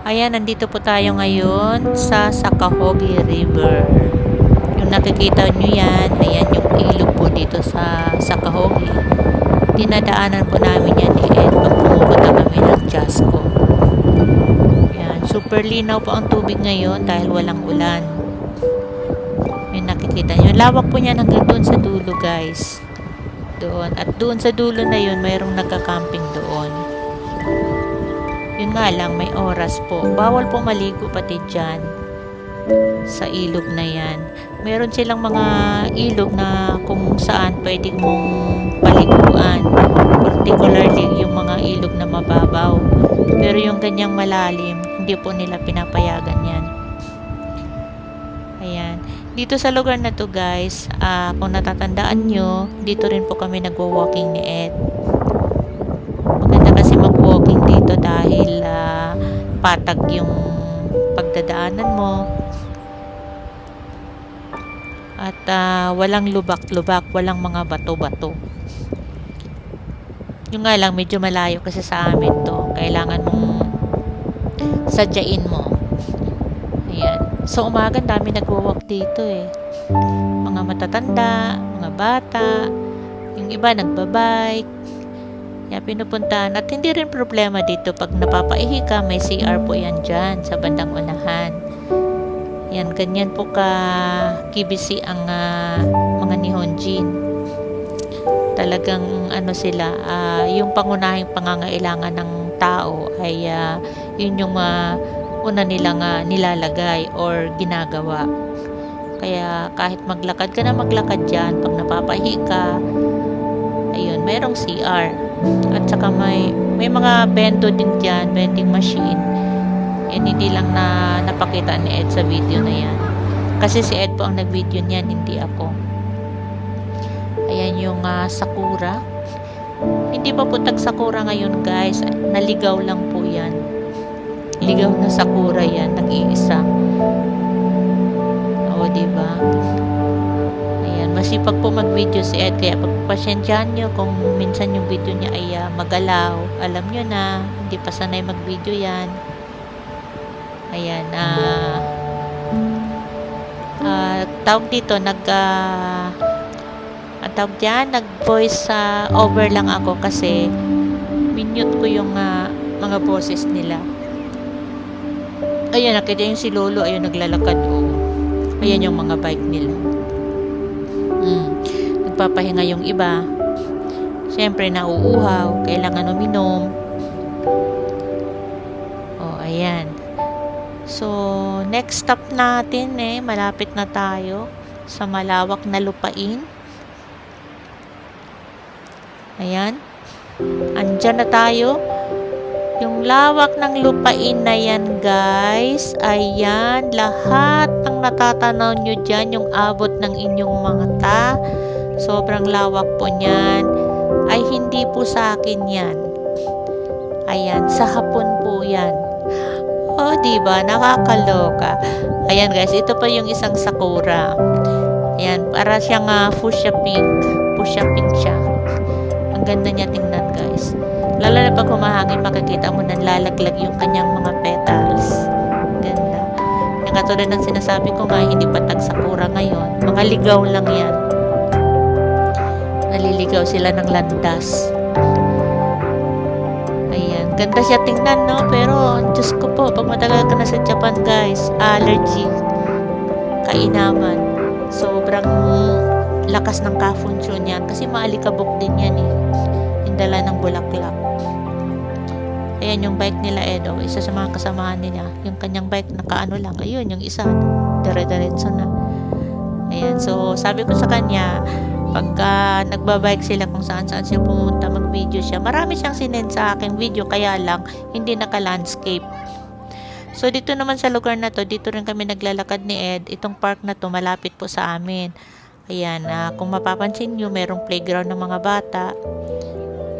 Ayan, nandito po tayo ngayon sa Sakahogi River. Yung nakikita nyo yan, ayan yung ilog po dito sa Sakahogi. Dinadaanan po namin yan pag pumupunta kami ng Jasco. Ayan, super linaw po ang tubig ngayon dahil walang ulan. Yung nakikita nyo. Lawak po niyan hanggang doon sa dulo, guys. Doon. At doon sa dulo na yun, mayroong nagka-camping doon. Yun nga lang, may oras po. Bawal po maligo pati dyan sa ilog na yan. Meron silang mga ilog na kung saan pwede mong paliguan. Particularly yung mga ilog na mababaw. Pero yung ganyang malalim, hindi po nila pinapayagan yan. Ayan. Dito sa lugar na to, guys, kung natatandaan nyo, dito rin po kami nagwo-walking ni Ed. Maganda kasi mag-walking dito dahil patag yung pagdadaanan mo. At walang lubak-lubak, walang mga bato-bato. Yung nga lang, medyo malayo kasi sa amin to. Kailangan mong sadyain mo. Ayan. So, umaga dami nagwo-walk dito Mga matatanda, mga bata, yung iba nagbabike. Kaya pinupuntahan. At hindi rin problema dito pag napapaihi ka, may CR po yan dyan sa bandang unahan. Yan, ganyan po ka kibisi ang mga Nihonjin. Talagang sila, yung pangunahing pangangailangan ng tao ay yun yung una nilang nilalagay or ginagawa. Kaya kahit maglakad ka na maglakad dyan, pag napapahi ka, ayun, mayroong CR. At saka may mga bento din dyan, vending machine. Yan, hindi lang napakita ni Ed sa video na yan. Kasi si Ed po ang nag-video niyan, hindi ako. Ayan yung sakura. Hindi pa po tag-sakura ngayon, guys. Naligaw lang po yan. Ligaw na sakura yan, nag-iisa. O, diba? Ayan, masipag po mag-video si Ed, kaya pagpasyensyahan nyo kung minsan yung video niya ay magalaw. Alam nyo na, hindi pa sanay mag-video yan. Ayan, tawag dito, tawag dyan, nag-voice over lang ako kasi minute ko yung mga boses nila. Ayan, nakita yung si Lolo, ayun, naglalakad. Ayan yung mga bike nila. Nagpapahinga yung iba. Siyempre, nauuhaw. Kailangan uminom. Ayan. So, next stop natin malapit na tayo sa malawak na lupain. Ayan. Andyan na tayo. Yung lawak ng lupain na yan, guys, ayan, lahat ng natatanaw nyo dyan, yung abot ng inyong mata, sobrang lawak po niyan, ay hindi po sa akin yan. Ayan, sa Hapon po yan. Diba? Nakakaloka. Ayan, guys, ito pa yung isang sakura. Ayan, para siyang fuchsia pink. Fuchsia pink siya. Ang ganda niya tingnan, guys. Lalo na pag humahangin, makikita mo nanlalaglag yung kanyang mga petals. Ganda. Yung katulad ng sinasabi ko nga, hindi pa tag-sakura ngayon. Mga ligaw lang yan. Naliligaw sila ng landas. Ayan. Ganda siya tingnan, no? Pero, Diyos ko po, pag matagal ka na sa Japan, guys, allergy. Kainaman. Sobrang lakas ng ka-function yan. Kasi maalikabok din yan Yung dala ng bulaklak. Ayan yung bike nila Edo, isa sa mga kasamahan nila. Yung kanyang bike nakaano lang, ayun yung isa, dire-diretso na. Ayan, so sabi ko sa kanya, pagka nagbabike sila kung saan-saan siya pumunta, mag-video siya. Marami siyang sinend sa aking video, kaya lang hindi naka-landscape. So dito naman sa lugar na to, dito rin kami naglalakad ni Ed. Itong park na to malapit po sa amin. Ayan, kung mapapansin nyo, merong playground ng mga bata.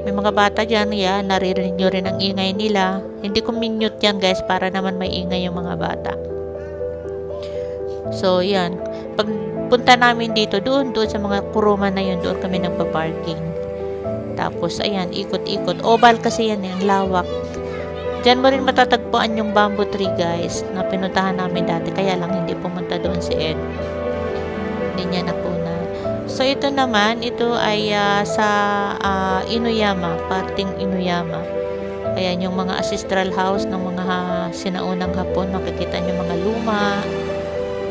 May mga bata dyan, naririnig nyo rin ang ingay nila. Hindi ko minute yan, guys, para naman may ingay yung mga bata. So, yan. Pag punta namin dito, doon sa mga kuruma na yun, doon kami nagpa-parking. Tapos, ayan, ikot-ikot. Oval kasi yan, ang lawak. Diyan mo rin matatagpuan yung bamboo tree guys na pinuntahan namin dati. Kaya lang hindi pumunta doon si Ed. Hindi niya nakunan. So ito naman, ito ay sa Inuyama, parting Inuyama. Ayan yung mga ancestral house ng mga sinaunang Hapon. Makikita niyo mga luma.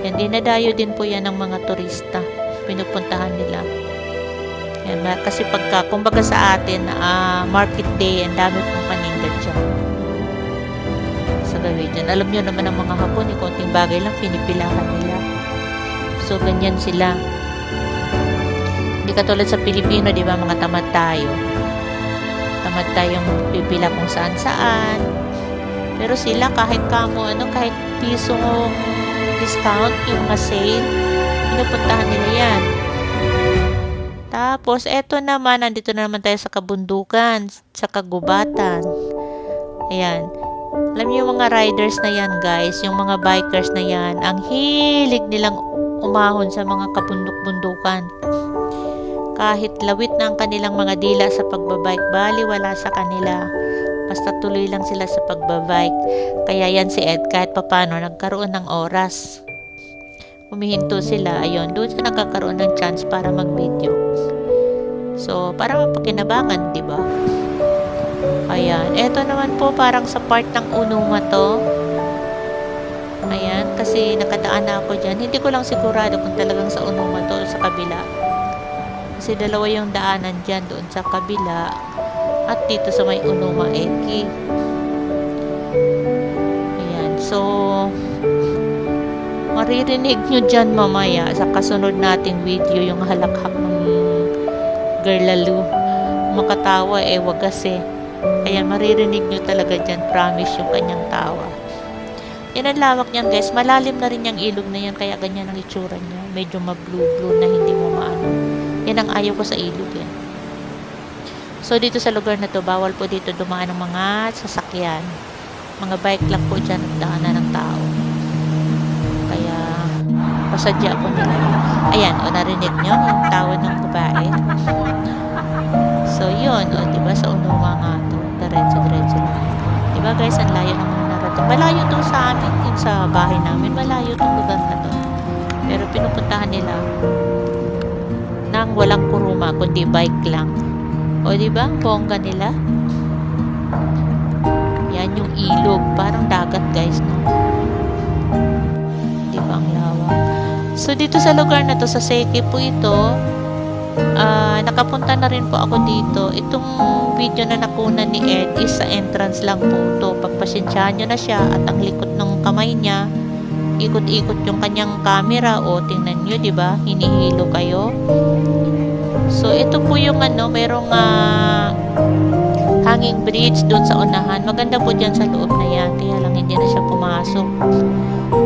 Yan, dinadayo din po yan ng mga turista. Pinupuntahan nila. Yan, kasi kumbaga sa atin, market day, ang dami pong paninda dyan. Sa gawin dyan. Alam nyo naman ang mga Hapon, konting bagay lang, pinipilahan nila. So, ganyan sila. Hindi katulad sa Pilipino, di ba, mga tamad tayo. Tamad tayong pipila kung saan-saan. Pero sila, kahit kahit pisong discount, yung mga sale, pinupuntahan nila yan. Tapos, eto naman, nandito na naman tayo sa kabundukan, sa kagubatan. Ayan. Alam niyo yung mga riders na yan, guys, yung mga bikers na yan, ang hilig nilang umahon sa mga kabundok-bundukan. Kahit lawit na ang kanilang mga dila sa pagbabike, baliwala sa kanila. Basta tuloy lang sila sa pagbabike. Kaya yan si Ed, kahit papano, nagkaroon ng oras. Humihinto sila, ayun, doon siya nagkakaroon ng chance para mag-video. So, para mapakinabangan, di ba? Ayan, eto naman po parang sa part ng Unuma to. Ayan, kasi nakadaan na ako dyan. Hindi ko lang sigurado kung talagang sa Unuma to o sa kabila. Kasi dalawa yung daanan dyan, doon sa kabila at dito sa may Unuma Eki. Ayan, so maririnig nyo dyan mamaya sa kasunod nating video yung halakhak ng Girlalu. Makatawa wagas Ayan, maririnig nyo talaga dyan, promise, yung kanyang tawa. Yan ang lawak niyan guys, malalim na rin yung ilog na yan, kaya ganyan ang itsura niya. Medyo ma-blue-blue na hindi mo maano. Yan ang ayaw ko sa ilog yan. So dito sa lugar na to, bawal po dito dumaan ng mga sasakyan. Mga bike lang po dyan at daanan ng tao. Kaya pasadya ko nila. Ayan, narinig nyo yung tawa ng babae. So yun, diba sa Unuma nga to, diretso lang. Diba guys, ang layo ng mga narating. Malayo to sa amin, yung sa bahay namin, malayo tong lugar na to. Pero pinupuntahan nila nang walang kuruma, kundi bike lang. O diba, bongga nila. Yan yung ilog, parang dagat guys, no? Diba ang lawak? So dito sa lugar na to, sa Seki po ito, nakapunta na rin po ako dito. Itong video na nakunan ni Ed is sa entrance lang po to. Pagpasensyahan nyo na siya at ang likot ng kamay niya, ikot-ikot yung kanyang camera. O tingnan nyo, diba, hinihilo kayo. So ito po yung merong hanging bridge doon sa unahan. Maganda po dyan sa loob na yan, kaya lang hindi na siya pumasok.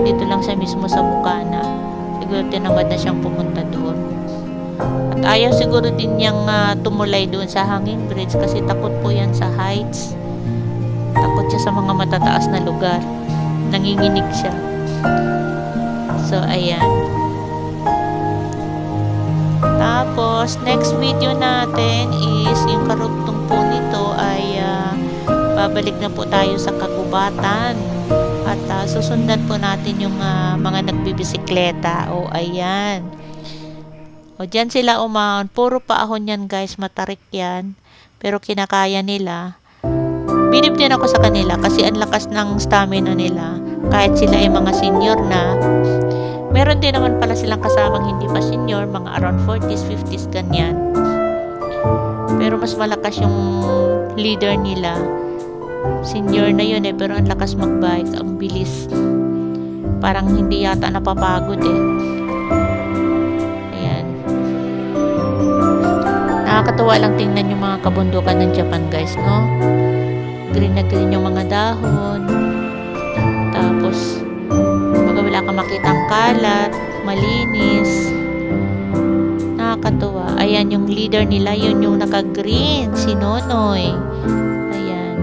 Dito lang siya mismo sa Bukana. Siguro tinamad na siyang pumunta doon. At ayaw siguro din niyang tumulay doon sa hanging bridge kasi takot po yan sa heights. Takot siya sa mga matataas na lugar. Nanginginig siya. So ayan. Tapos next video natin is yung karugtong po nito ay babalik na po tayo sa kagubatan. At susundan po natin yung mga nagbibisikleta. O ayan. O dyan sila umahon. Puro paahon yan guys. Matarik yan. Pero kinakaya nila. Bilib din ako sa kanila kasi ang lakas ng stamina nila. Kahit sila ay mga senior na. Meron din naman pala silang kasamang hindi pa senior. Mga around 40s, 50s, ganyan. Pero mas malakas yung leader nila. Senior na yun pero ang lakas magbike. Ang bilis. Parang hindi yata napapagod Ayan. Nakakatuwa lang tingnan yung mga kabundukan ng Japan guys, no? Green na green yung mga dahon. Tapos wala kang makitang kalat, malinis. Nakakatuwa. Ayan yung leader nila, yun yung naka-green, si Nonoy. Ayan.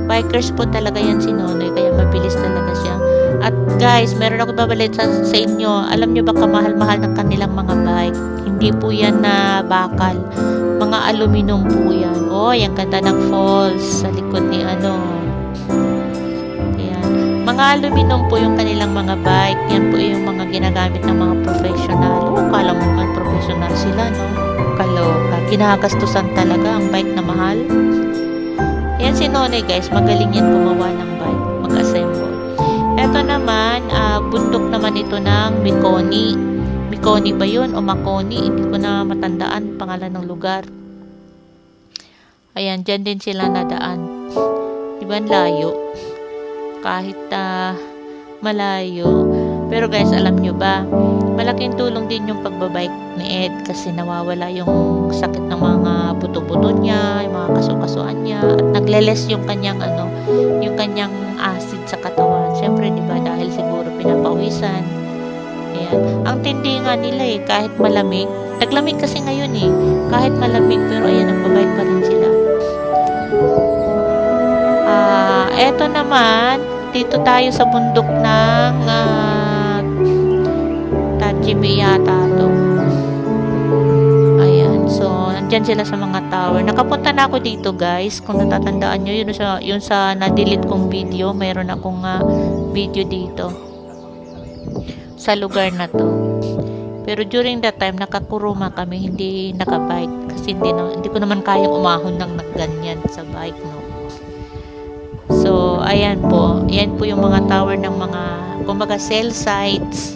Bikers po talaga yan si Nonoy, kaya mabilis talaga siya. At guys, meron ako babalit sa inyo. Alam nyo ba kamahal-mahal ng kanilang mga bike? Hindi po yan na bakal. Mga aluminum po yan. Oh, yung ganda ng falls sa likod ni Mga aluminum po yung kanilang mga bike. Yan po yung mga ginagamit ng mga professional. Kala mo nga professional sila, no? Kaloka. Ginagastusan talaga ang bike na mahal. Yan si Nonay, guys. Magaling yan gumawa ng bike. Mag-assemble. Ito naman, bundok naman ito ng Mikoni. Mikoni ba yun? O Makoni? Hindi ko na matandaan pangalan ng lugar. Ayan, dyan din sila nadaan. Diba layo? Kahit malayo. Pero guys, alam nyo ba, malaking tulong din yung pagbabike ni Ed kasi nawawala yung sakit ng mga buto-buto niya, yung mga kaso-kasuan niya, at nagleles yung kanyang yung kanyang acid sa katawan. Siyempre, di ba, dahil siguro pinapawisan. Ayan. Ang tindi nga nila kahit malamig. Taglamig kasi ngayon kahit malamig, pero ayan, nagbabike pa rin sila. Eto naman, dito tayo sa bundok ng Tajimi yata to. Ayan, so nandyan sila sa mga tower. Nakapunta na ako dito, guys. Kung natatandaan nyo, yun sa na-delete kong video. Mayroon akong video dito sa lugar na to. Pero during that time, nakakuruma kami, hindi nakabike. Kasi hindi ko naman kayang umahon ng ganyan sa bike, no. So, ayan po. Ayan po yung mga tower ng mga, kumbaga, cell sites.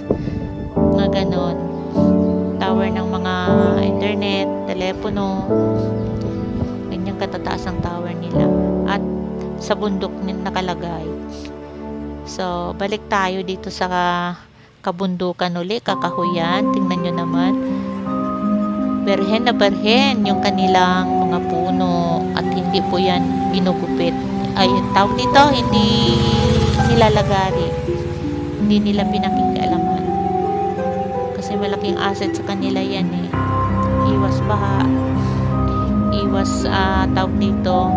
Mga ganon. Tower ng mga internet, telepono. Ganyang katataas ang tower nila. At sa bundok nakalagay. So, balik tayo dito sa kabundukan uli, kakahuyan. Tingnan nyo naman. Berhen na berhen yung kanilang mga puno. At hindi po yan ginugupit. Ay, tawag dito, hindi nilalagari. Hindi nila pinakikialaman. Kasi malaking asset sa kanila yan Iwas baha. Iwas, tawag dito.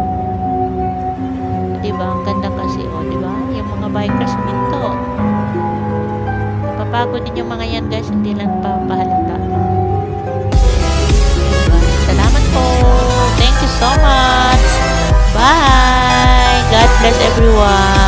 Diba? Ang ganda kasi, diba? Yung mga bikers minto. Napapagod din yung mga yan, guys. Hindi lang papahalata. Diba? Salamat po. Thank you so much. Bye. God bless everyone.